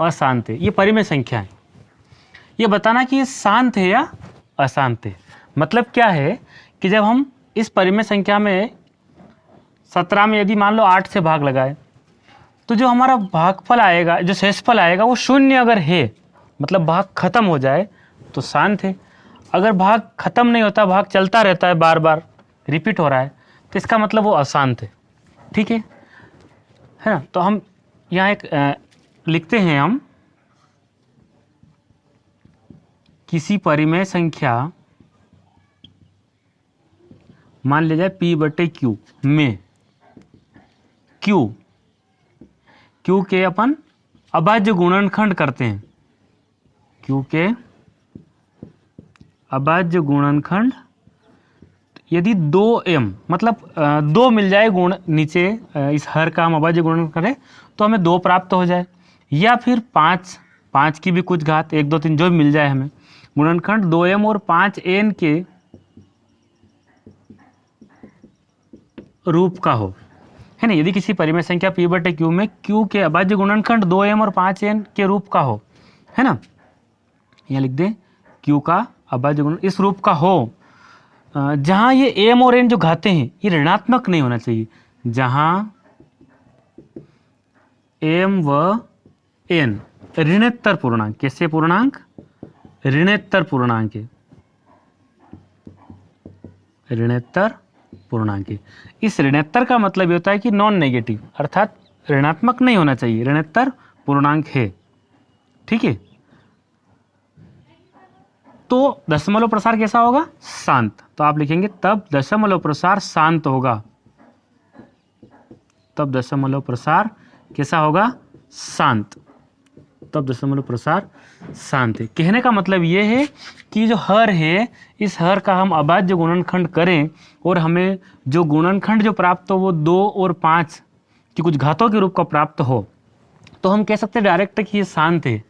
अशांत है। ये परिमेय संख्या है, ये बताना कि ये शांत है या अशांत है। मतलब क्या है कि जब हम इस परिमेय संख्या में 17 में यदि मान लो 8 से भाग लगाए तो जो हमारा भागफल आएगा, जो शेषफल आएगा वो शून्य अगर है, मतलब भाग खत्म हो जाए तो शांत है। अगर भाग खत्म नहीं होता, भाग चलता रहता है, बार बार रिपीट हो रहा है, तो इसका मतलब वो अशांत है। ठीक है ना। तो हम यहाँ एक लिखते हैं, हम किसी परिमेय संख्या मान लिया जाए p/q में q के अपन अभाज्य गुणनखंड करते हैं। q के अभाज्य गुणनखंड यदि 2m मतलब 2 मिल जाए गुण नीचे, इस हर का हम अभाज्य गुणन करें तो हमें 2 प्राप्त हो जाए, या फिर 5 की भी कुछ घात 1 2 3 जो मिल जाए हमें, गुणनखंड 2m और 5n के रूप का हो, है ना। यदि किसी परिमेय संख्या p/q में q के अभाज्य गुणनखंड 2m और 5n के रूप का हो, है ना, यहाँ लिख दें q का अभाज्य गुणन इस रूप का हो, जहां ये m और n जो घाते हैं ये ऋणात्मक नहीं होना चाहिए। जहां m व n ऋणोत्तर पूर्णांक, कैसे पूर्णांक, ऋणोत्तर पूर्णांक है, ऋणोत्तर पूर्णांक है। इस ऋणोत्तर का मतलब ये होता है कि नॉन नेगेटिव, अर्थात ऋणात्मक नहीं होना चाहिए, ऋणोत्तर पूर्णांक है। ठीक है। तो दशमलव प्रसार कैसा होगा, शांत। तो आप लिखेंगे तब दशमलव प्रसार शांत होगा, तब दशमलव प्रसार कैसा होगा, शांत, तब दशमलव प्रसार शांत है। कहने का मतलब ये है कि जो हर है, इस हर का हम अभाज्य गुणनखंड करें और हमें जो गुणनखंड जो प्राप्त हो वो 2 और 5 की कुछ घातों के रूप का प्राप्त हो, तो हम कह सकते हैं डायरेक्ट कि ये शांत है।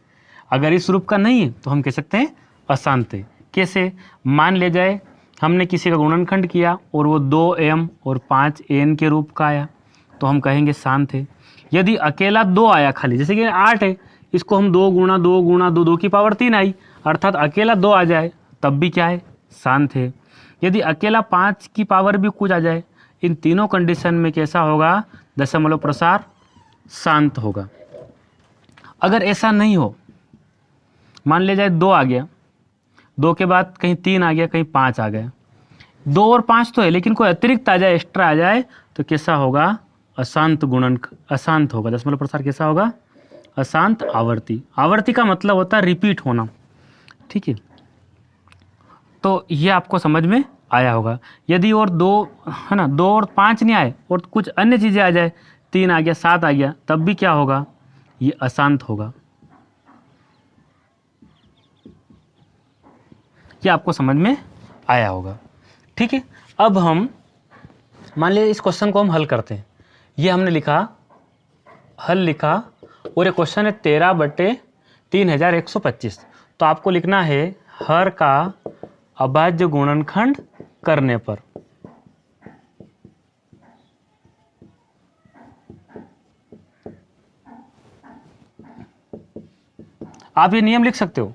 अगर इस रूप का नहीं है तो हम कह सकते हैं अशांत है। कैसे, मान ले जाए हमने किसी का गुणनखंड किया और वो 2m और 5n के रूप का आया, तो हम कहेंगे शांत है। यदि अकेला 2 आया खाली, जैसे कि 8 है, इसको हम 2 गुणा 2 गुणा 2 2 की पावर 3 आई, अर्थात अकेला 2 आ जाए तब भी क्या है, शांत है। यदि अकेला 5 की पावर भी कुछ आ जाए, इन तीनों कंडीशन में कैसा होगा, दशमलव प्रसार शांत होगा। अगर ऐसा नहीं हो, मान ले जाए 2 आ गया, 2 के बाद कहीं 3 आ गया, कहीं 5 आ गया, 2 और 5 तो है लेकिन कोई अतिरिक्त आ जाए, एक्स्ट्रा आ जाए, तो कैसा होगा, अशांत गुणन, अशांत होगा। दशमलव प्रसार कैसा होगा, अशांत आवर्ती। आवर्ती का मतलब होता है रिपीट होना। ठीक है। तो ये आपको समझ में आया होगा। यदि और 2 है ना, 2 और 5 नहीं आए और कुछ अन्य चीज़ें आ जाए, 3 आ गया, 7 आ गया, तब भी क्या होगा, ये अशांत होगा। ये आपको समझ में आया होगा। ठीक है। अब हम मान लीजिए इस क्वेश्चन को हम हल करते हैं। ये हमने लिखा, हल लिखा, और ये क्वेश्चन है 13/3125। तो आपको लिखना है हर का अभाज्य गुणनखंड करने पर। आप ये नियम लिख सकते हो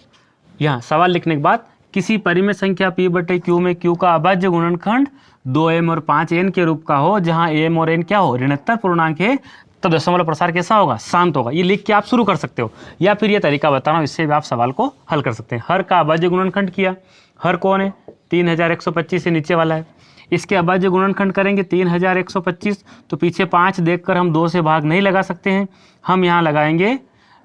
यहाँ सवाल लिखने के बाद, किसी परिमेय संख्या p/q में q का अभाज्य गुणनखंड 2m और 5n के रूप का हो, जहां m और n क्या हो, ऋणोत्तर पूर्णांक है, तो दशमलव प्रसार कैसा होगा, शांत होगा। ये लिख के आप शुरू कर सकते हो, या फिर ये तरीका बता रहा हूँ, इससे भी आप सवाल को हल कर सकते हैं। हर का अभाज्य गुणनखंड किया, हर कौन है, 3125 से नीचे वाला है, इसके अभाज्य गुणनखंड करेंगे 3125, तो पीछे 5 देखकर हम 2 से भाग नहीं लगा सकते हैं, हम यहाँ लगाएंगे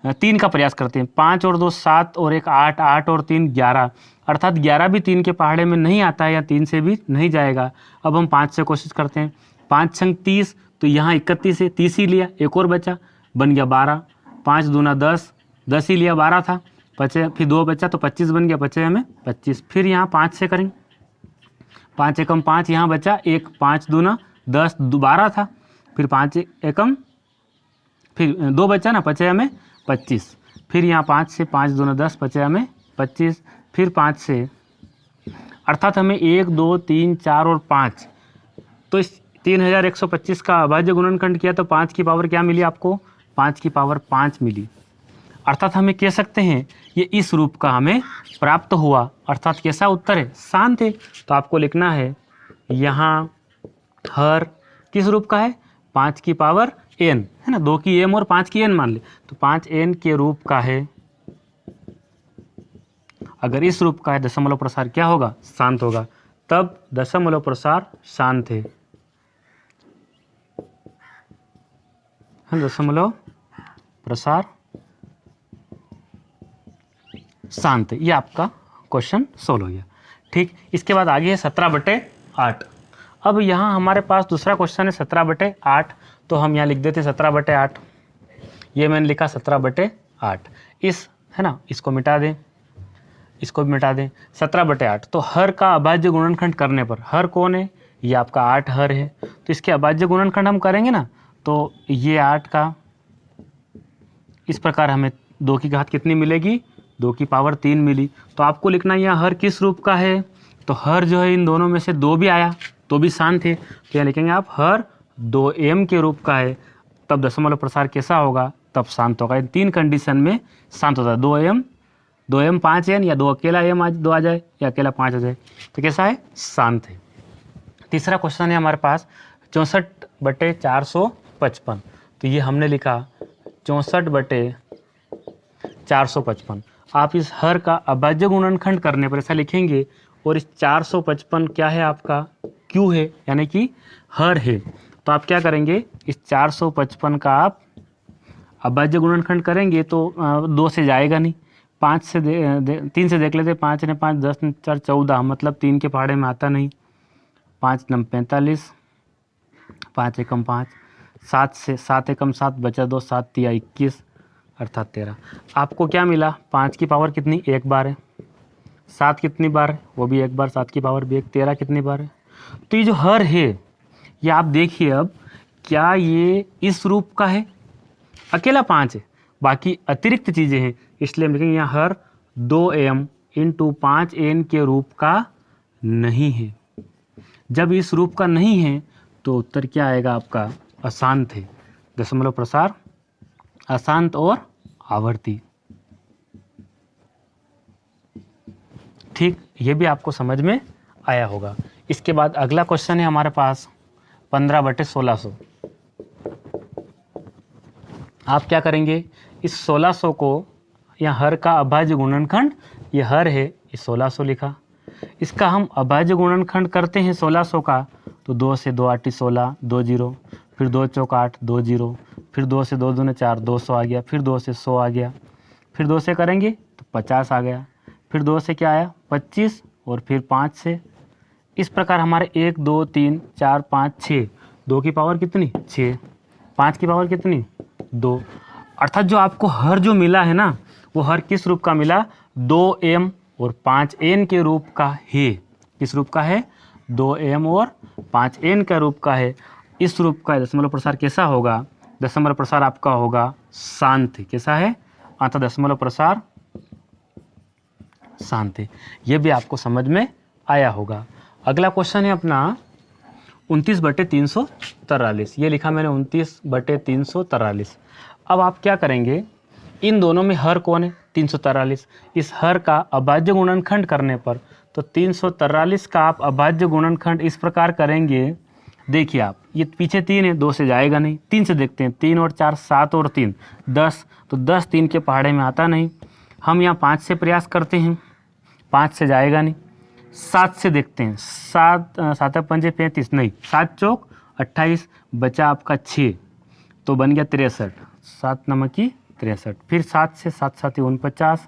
3 का प्रयास करते हैं। 5 और 2 7 और 1 8, 8 और 3 11, अर्थात 11 भी 3 के पहाड़े में नहीं आता है, या 3 से भी नहीं जाएगा। अब हम 5 से कोशिश करते हैं, 5 छंग 30, तो यहाँ 31 है, 30 ही लिया, एक और बचा, बन गया 12, 5 दूना 10, 10 ही लिया, 12 था, बचे, फिर 2 बचा तो 25 बन गया, बचे हमें 25। फिर यहाँ 5 से करेंगे, 5 एकम 5, यहाँ बचा 1, 5 दूना 10, 12 था, फिर 5 एकम, फिर 2 बचा ना, बचे हमें 25। फिर यहाँ 5 से, 5 दूना 10, बचे हमें 25, फिर 5 से, अर्थात हमें 1 2 3 4 और 5, तो इस 3125 का अभाज्य गुणनखंड किया तो 5 की पावर क्या मिली आपको, 5 की पावर 5 मिली। अर्थात हमें कह सकते हैं ये इस रूप का हमें प्राप्त हुआ, अर्थात कैसा उत्तर है, शांत है। तो आपको लिखना है यहाँ हर किस रूप का है, 5 की पावर n है ना, 2 की m और 5 की n मान ले, तो 5n के रूप का है। अगर इस रूप का है दशमलव प्रसार क्या होगा, शांत होगा, तब दशमलव प्रसार शांत है। दशमलव प्रसार शांत है। ये आपका क्वेश्चन सोल्व हो गया। ठीक, इसके बाद आगे है 17/8। अब यहाँ हमारे पास दूसरा क्वेश्चन है 17/8, तो हम यहाँ लिख देते 17/8। ये मैंने लिखा 17/8, इस है ना, इसको मिटा दें, इसको भी मिटा दें। 17/8 तो हर का अभाज्य गुणनखंड करने पर, हर कौन है, ये आपका 8 हर है, तो इसके अभाज्य गुणनखंड हम करेंगे ना, तो ये 8 का इस प्रकार हमें 2 की घात कितनी मिलेगी, 2 की पावर 3 मिली। तो आपको लिखना है यहाँ हर किस रूप का है, तो हर जो है इन दोनों में से 2 भी आया तो भी शांत है, तो यहाँ लिखेंगे आप हर 2m के रूप का है, तब दशमलव प्रसार कैसा होगा, तब शांत होगा। इन 3 कंडीशन में शांत होता है, 2m 5n, या 2 अकेला m 2 आ जाए या अकेला 5 आ जाए, तो कैसा है, शांत है। तीसरा क्वेश्चन है हमारे पास 64/455, तो ये हमने लिखा 64/455। आप इस हर का अभाज्य गुणनखंड करने पर ऐसा लिखेंगे, और इस 455 क्या है आपका, क्यू है, यानी कि हर है। तो आप क्या करेंगे, इस 455 का आप अभाज्य गुणनखंड करेंगे तो 2 से जाएगा नहीं, 5 से 3 से देख लेते, 5 ने 5, 10 ने 4, 14, मतलब 3 के पहाड़े में आता नहीं, 5 नम 45, 5 एकम 5, 7 से 7 एकम 7 बचा 2, 7 तिया 21, अर्थात 13। आपको क्या मिला, 5 की पावर कितनी, 1 बार है, 7 कितनी बार है, वो भी 1 बार, 7 की पावर भी 1, 13 कितनी बार है। तो ये जो हर है, ये आप देखिए अब, क्या ये इस रूप का है, अकेला 5 है, बाकी अतिरिक्त चीज़ें हैं, इसलिए हम लिखेंगे यहाँ हर 2m × 5n के रूप का नहीं है। जब इस रूप का नहीं है तो उत्तर क्या आएगा आपका, अशांत है। दशमलव प्रसार अशांत और आवर्ती। ठीक, ये भी आपको समझ में आया होगा। इसके बाद अगला क्वेश्चन है हमारे पास 15/1600। आप क्या करेंगे, इस 1600 को, यहाँ हर का अभाज्य गुणनखंड, ये हर है, ये 1600 लिखा, इसका हम अभाज्य गुणनखंड करते हैं 1600 का, तो 2 से 2 8 16, 2 0, फिर 2 चौक 8, 2 0, फिर 2 से 2 दूने 4, 200 आ गया, फिर 2 से 100 आ गया, फिर 2 से करेंगे तो 50 आ गया, फिर 2 से क्या आया 25, और फिर 5 से, इस प्रकार हमारे 1 2 3 4 5 6, 2 की पावर कितनी 6, 5 की पावर कितनी 2, अर्थात जो आपको हर जो मिला है ना, वो हर किस रूप का मिला, 2m और 5n के रूप का है। किस रूप का है, 2m और 5n का रूप का है। इस रूप का दशमलव प्रसार कैसा होगा, दशमलव प्रसार आपका होगा शांत। कैसा है, अर्थात दशमलव प्रसार शांत है। ये भी आपको समझ में आया होगा। अगला क्वेश्चन है अपना 29/343। ये लिखा मैंने 29/343। अब आप क्या करेंगे, इन दोनों में हर कौन है, 343, इस हर का अभाज्य गुणनखंड करने पर, तो 343 का आप अभाज्य गुणनखंड इस प्रकार करेंगे, देखिए आप, ये पीछे 3 है, 2 से जाएगा नहीं, 3 से देखते हैं, 3 और 4 7 और 3 10, तो 10 3 के पहाड़े में आता नहीं, हम यहाँ 5 से प्रयास करते हैं, 5 से जाएगा नहीं, 7 से देखते हैं, 7 7 पंजे 35, नहीं, 7 चौक 28, बचा आपका 6, तो बन गया 63, 7 नमक की 63, फिर 7 से 7 7 49,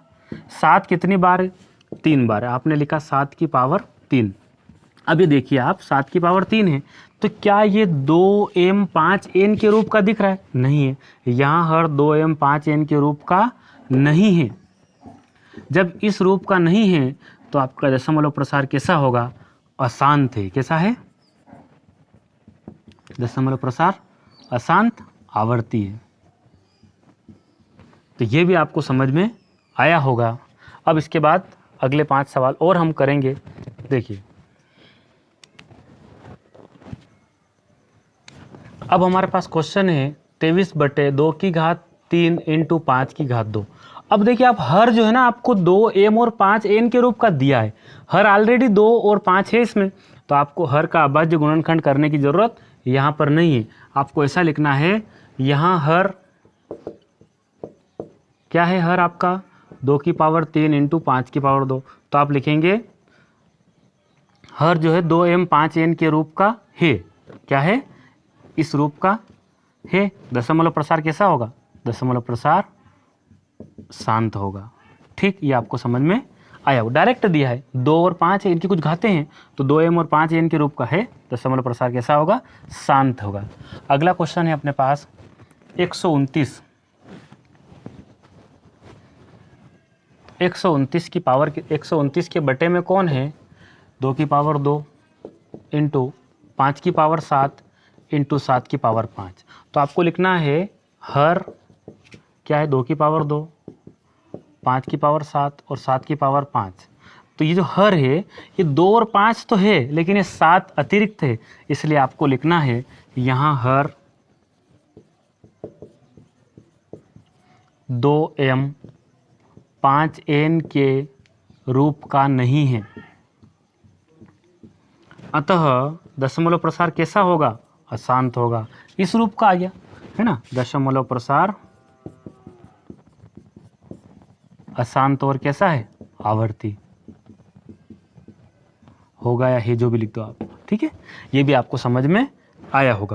7 कितनी बार है, 3 बार है, आपने लिखा 7 की पावर 3। अब ये देखिए आप, 7 की पावर 3 है, तो क्या ये 2m 5n के रूप का दिख रहा है, नहीं है, यहाँ हर 2m 5n के रूप का नहीं है। जब इस रूप का नहीं है तो आपका दशमलव प्रसार कैसा होगा, अशांत है। कैसा है, दशमलव प्रसार अशांत आवर्ती है। तो ये भी आपको समझ में आया होगा। अब इसके बाद अगले 5 सवाल और हम करेंगे। देखिए, अब हमारे पास क्वेश्चन है 23/2 की घात 3 × 5 की घात 2। अब देखिए आप हर जो है ना आपको 2m और 5n के रूप का दिया है, हर ऑलरेडी 2 और 5 है इसमें, तो आपको हर का अभाज्य गुणनखंड करने की ज़रूरत यहाँ पर नहीं है। आपको ऐसा लिखना है, यहाँ हर क्या है, हर आपका 2 की पावर 3 × 5 की पावर 2, तो आप लिखेंगे हर जो है 2m 5n के रूप का है, क्या है, इस रूप का है। दशमलव प्रसार कैसा होगा, दशमलव प्रसार शांत होगा। ठीक, ये आपको समझ में आया। वो डायरेक्ट दिया है, 2 और 5 है, इनकी कुछ घातें हैं, तो 2m और 5n के रूप का है, दशमलव प्रसार कैसा होगा, शांत होगा। अगला क्वेश्चन है अपने पास 129। 129 की पावर 129 के बटे में कौन है, 2 की पावर 2 × 5 की पावर 7 × 7 की पावर 5। तो आपको लिखना है हर क्या है, 2 की पावर 2, 5 की पावर 7 और 7 की पावर 5। तो ये जो हर है ये 2 और 5 तो है, लेकिन ये 7 अतिरिक्त है, इसलिए आपको लिखना है यहाँ हर 2m 5n के रूप का नहीं है, अतः दशमलव प्रसार कैसा होगा, अशांत होगा। इस रूप का आ गया है ना, दशमलव प्रसार अशांत और कैसा है, आवर्ती होगा, या है जो भी लिख दो आप। ठीक है, ये भी आपको समझ में आया होगा।